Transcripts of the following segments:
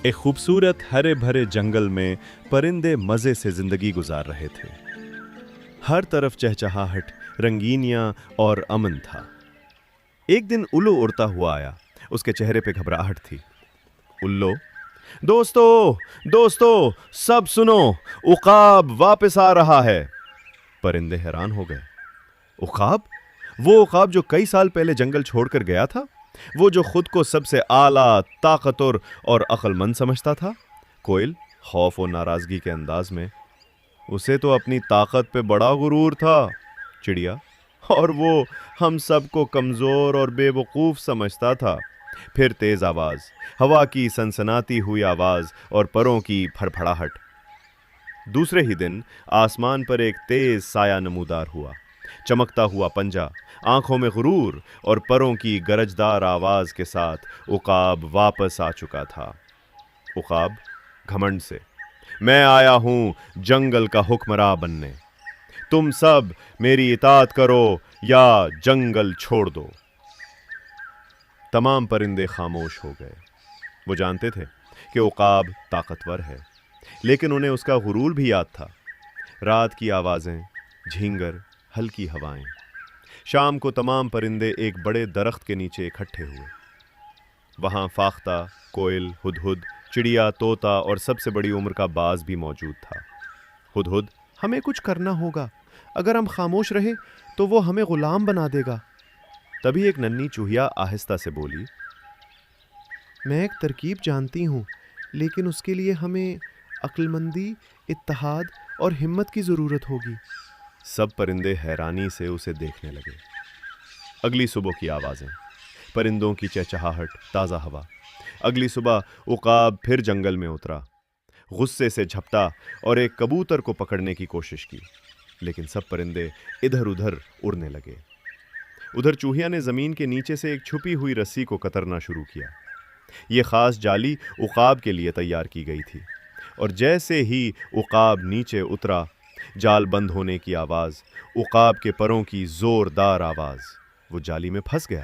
एक खूबसूरत हरे भरे जंगल में परिंदे मजे से जिंदगी गुजार रहे थे। हर तरफ चहचहाहट, रंगीनियां और अमन था। एक दिन उल्लू उड़ता हुआ आया। उसके चेहरे पे घबराहट थी। उल्लू, दोस्तों दोस्तों, सब सुनो, उकाब वापस आ रहा है। परिंदे हैरान हो गए। उकाब? वो उकाब जो कई साल पहले जंगल छोड़कर गया था, वो जो खुद को सबसे आला, ताकतवर और अक्लमंद समझता था। कोयल खौफ और नाराजगी के अंदाज में, उसे तो अपनी ताकत पे बड़ा गुरूर था। चिड़िया, और वो हम सबको कमजोर और बेवकूफ समझता था। फिर तेज आवाज, हवा की सनसनाती हुई आवाज और परों की फड़फड़ाहट। दूसरे ही दिन आसमान पर एक तेज साया नमूदार हुआ। चमकता हुआ पंजा, आंखों में गुरूर और परों की गरजदार आवाज के साथ उकाब वापस आ चुका था। उकाब घमंड से, मैं आया हूं जंगल का हुक्मरां बनने। तुम सब मेरी इताअत करो या जंगल छोड़ दो। तमाम परिंदे खामोश हो गए। वो जानते थे कि उकाब ताकतवर है, लेकिन उन्हें उसका गुरूर भी याद था। रात की आवाजें, झींगर, हल्की हवाएं। शाम को तमाम परिंदे एक बड़े दरख्त के नीचे इकट्ठे हुए। वहां फाख्ता, कोयल, हुदहुद, चिड़िया, तोता और सबसे बड़ी उम्र का बाज भी मौजूद था। हुदहुद, हमें कुछ करना होगा। अगर हम खामोश रहे तो वो हमें गुलाम बना देगा। तभी एक नन्ही चूहिया आहिस्ता से बोली, मैं एक तरकीब जानती हूँ, लेकिन उसके लिए हमें अक्लमंदी, इत्तेहाद और हिम्मत की ज़रूरत होगी। सब परिंदे हैरानी से उसे देखने लगे। अगली सुबह की आवाज़ें, परिंदों की चहचहाहट, ताज़ा हवा। अगली सुबह उकाब फिर जंगल में उतरा। गुस्से से झपटा और एक कबूतर को पकड़ने की कोशिश की, लेकिन सब परिंदे इधर उधर उड़ने लगे। उधर चूहिया ने ज़मीन के नीचे से एक छुपी हुई रस्सी को कतरना शुरू किया। ये खास जाली उकाब के लिए तैयार की गई थी, और जैसे ही उकाब नीचे उतरा, जाल बंद होने की आवाज़, उकाब के परों की जोरदार आवाज़। वो जाली में फंस गया।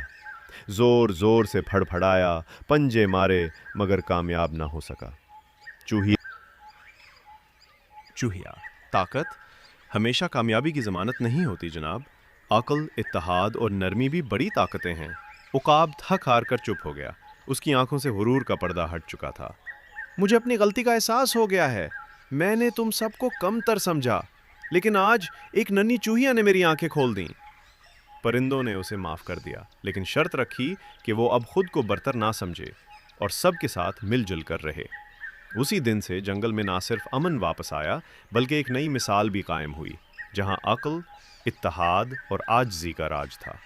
जोर जोर से फड़फड़ाया, पंजे मारे, मगर कामयाब ना हो सका। चूहिया, ताकत हमेशा कामयाबी की ज़मानत नहीं होती जनाब। अक्ल, इत्तेहाद और नरमी भी बड़ी ताकतें हैं। उकाब थक हार कर चुप हो गया। उसकी आंखों से हुरूर का पर्दा हट चुका था। मुझे अपनी गलती का एहसास हो गया है। मैंने तुम सबको कमतर समझा, लेकिन आज एक नन्ही चूहिया ने मेरी आंखें खोल दी। परिंदों ने उसे माफ कर दिया, लेकिन शर्त रखी कि वो अब खुद को बरतर ना समझे और सबके साथ मिलजुल कर रहे। उसी दिन से जंगल में ना सिर्फ अमन वापस आया, बल्कि एक नई मिसाल भी कायम हुई, जहां अक्ल, इत्तेहाद और आजिज़ी का राज था।